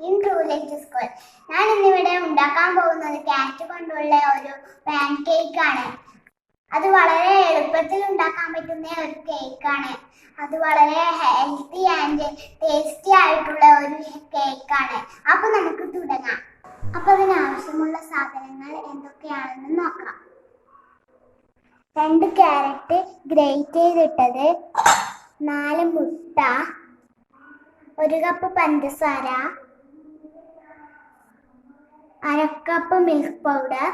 in True School. ഞാൻ ഇന്നിവിടെ ഉണ്ടാക്കാൻ പോകുന്നത് കാരറ്റ് കൊണ്ടുള്ള ഒരു പാൻ കേക്ക് ആണ്. അത് വളരെ എളുപ്പത്തിൽ ഉണ്ടാക്കാൻ പറ്റുന്ന ഒരു കേക്ക് ആണ്. അത് വളരെ ഹെൽത്തി ആൻഡ് ടേസ്റ്റി ആയിട്ടുള്ള ഒരു കേക്ക് ആണ്. അപ്പോൾ നമുക്ക് തുടങ്ങാം. അപ്പോൾ അതിന് ആവശ്യമുള്ള സാധനങ്ങൾ എന്തൊക്കെയാണെന്ന് നോക്കാം. 2 ക്യാരറ്റ് ഗ്രേറ്റ് ചെയ്തിട്ടത്, 4 മുട്ട, 1 കപ്പ് പഞ്ചസാര, 1/2 കപ്പ് മിൽക്ക് പൗഡർ,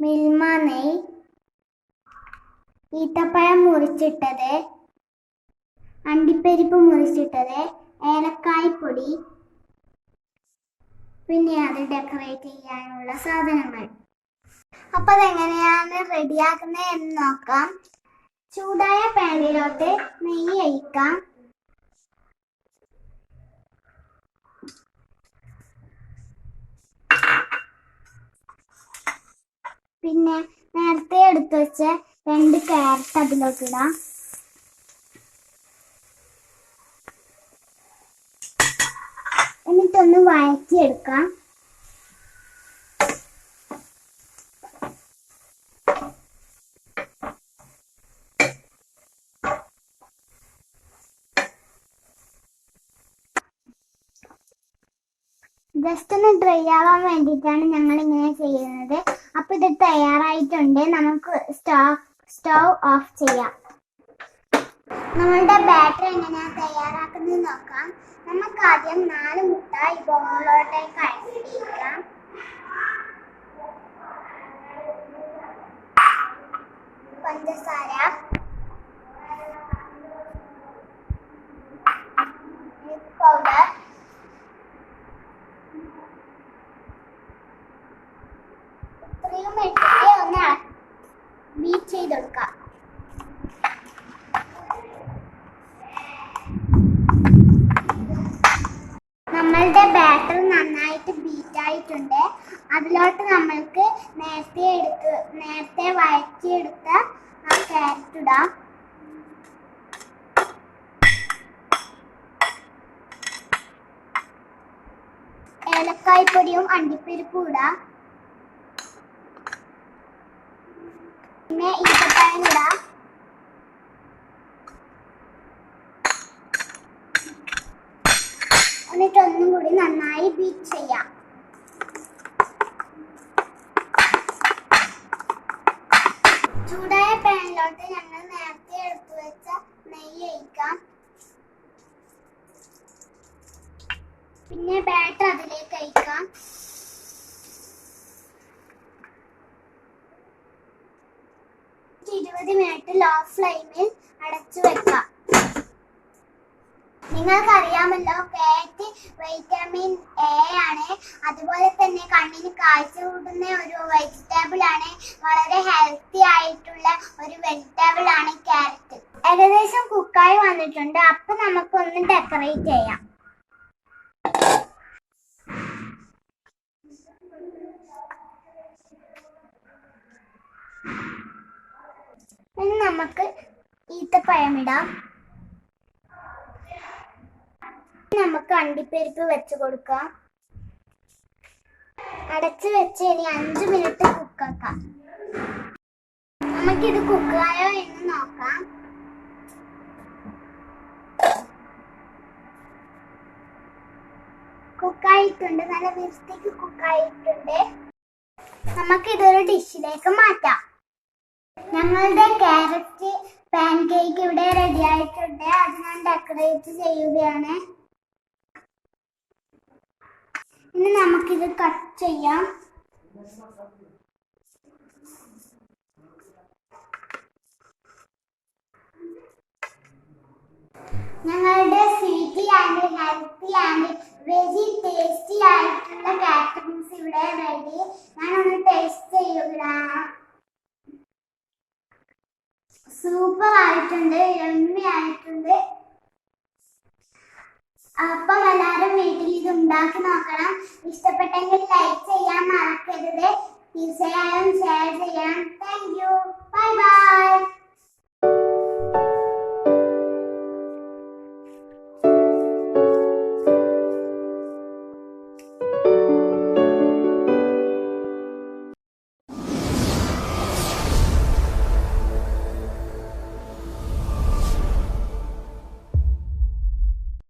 മിൽമ നെയ്യ്, ഈത്തപ്പഴം മുറിച്ചിട്ടത്, അണ്ടിപ്പരിപ്പ് മുറിച്ചിട്ടത്, ഏലക്കായ് പൊടി, പിന്നെ അത് ഡെക്കറേറ്റ് ചെയ്യാനുള്ള സാധനങ്ങൾ. അപ്പൊ അതെങ്ങനെയാണ് റെഡിയാക്കുന്നത് എന്ന് നോക്കാം. ചൂടായ പാനിലോട്ട് നെയ്യ് ഒഴിക്കാം. പിന്നെ നേരത്തെ എടുത്തു വെച്ച 2 ക്യാരറ്റ് അതിലോട്ടിടാം. എന്നിട്ടൊന്ന് വഴറ്റിയെടുക്കാം. ജസ്റ്റ് ഒന്ന് ഡ്രൈ ആവാൻ വേണ്ടിയിട്ടാണ് ഞങ്ങൾ ഇങ്ങനെ ചെയ്യുന്നത്. അപ്പൊ ഇത് തയ്യാറായിട്ടുണ്ട്. നമുക്ക് സ്റ്റൗ ഓഫ് ചെയ്യാം. നമ്മളുടെ ബാറ്റർ എങ്ങനെയാണ് തയ്യാറാക്കുന്നത് നോക്കാം. നമുക്ക് ആദ്യം 4 മുട്ട ഈ ബൗളിലോട്ടേക്ക് അടിക്കാം. പഞ്ചസാര, മിൽക്ക് പൗഡർ, ഇത്രയും ഇട്ടിട്ട് ഒന്ന് ബീറ്റ് ചെയ്തെടുക്കാം. നമ്മളുടെ ബാറ്റർ നന്നായിട്ട് ബീറ്റ് ആയിട്ടുണ്ട്. അതിലോട്ട് നമ്മൾക്ക് നേരത്തെ വഴറ്റിയെടുത്ത ആ ക്യാരറ്റ് ഇടാം. ഏലക്കായ് പൊടിയും അണ്ടിപ്പരിപ്പും ഇടാം. പിന്നെ ഈത്തപ്പഴം ഇടാം. എന്നിട്ട് ഒന്നും കൂടി നന്നായി ബീറ്റ് ചെയ്യാം. ചൂടായ പാനിലോട്ട് ഞങ്ങൾ നേരത്തെ എടുത്തു വെച്ച നെയ്യ് ഒഴിക്കാം. പിന്നെ ബാറ്റർ അതിലേക്ക് ഒഴിക്കാം. മിനിറ്റ് ലോ ഫ്ലെയിമിൽ അടച്ചു വെക്കാം. നിങ്ങൾക്കറിയാമല്ലോ, കാരറ്റ് വൈറ്റമിൻ എ ആണ്. അതുപോലെ തന്നെ കണ്ണിന് കാഴ്ച കൂടുന്ന ഒരു വെജിറ്റബിൾ ആണ്. വളരെ ഹെൽത്തി ആയിട്ടുള്ള ഒരു വെജിറ്റബിൾ ആണ് കാരറ്റ്. ഏകദേശം കുക്കായി വന്നിട്ടുണ്ട്. അപ്പൊ നമുക്കൊന്ന് ഡെക്കറേറ്റ് ചെയ്യാം. ഇനി നമുക്ക് ഈത്തപ്പഴം ഇടാം. നമുക്ക് അണ്ടിപ്പരിപ്പ് വെച്ച് കൊടുക്കാം. അടച്ചു വെച്ച് ഇനി 5 മിനിറ്റ് കുക്കാക്കാം. നമുക്കിത് കുക്കായോ എന്ന് നോക്കാം. കുക്കായിട്ടുണ്ട്. നല്ല വൃത്തിക്ക് കുക്കായിട്ടുണ്ട്. നമുക്കിതൊരു ഡിഷിലേക്ക് മാറ്റാം. ഞങ്ങളുടെ കാരറ്റ് പാൻ കേക്ക് ഇവിടെ റെഡി ആയിട്ടുണ്ട്. അത് ഞാൻ ഡെക്കറേറ്റ് ചെയ്യുകയാണ്. ഇനി നമുക്കിത് കട്ട് ചെയ്യാം. ഞങ്ങളുടെ sweety and healthy and very tasty ആയിട്ടുള്ള കാരറ്റ് ഇവിടെ റെഡി. ഞാനൊന്ന് ടേസ്റ്റ് ചെയ്യുകയാണ്. സൂപ്പർ ആയിട്ടുണ്ട്, യമ്മി ആയിട്ടുണ്ട്. അപ്പം എല്ലാവരും വീട്ടിൽ ഇത് ഉണ്ടാക്കി നോക്കണം. ഇഷ്ടപ്പെട്ടെങ്കിൽ ലൈക്ക് ചെയ്യാൻ മറക്കരുത്. തീർച്ചയായും ഷെയർ ചെയ്യാം.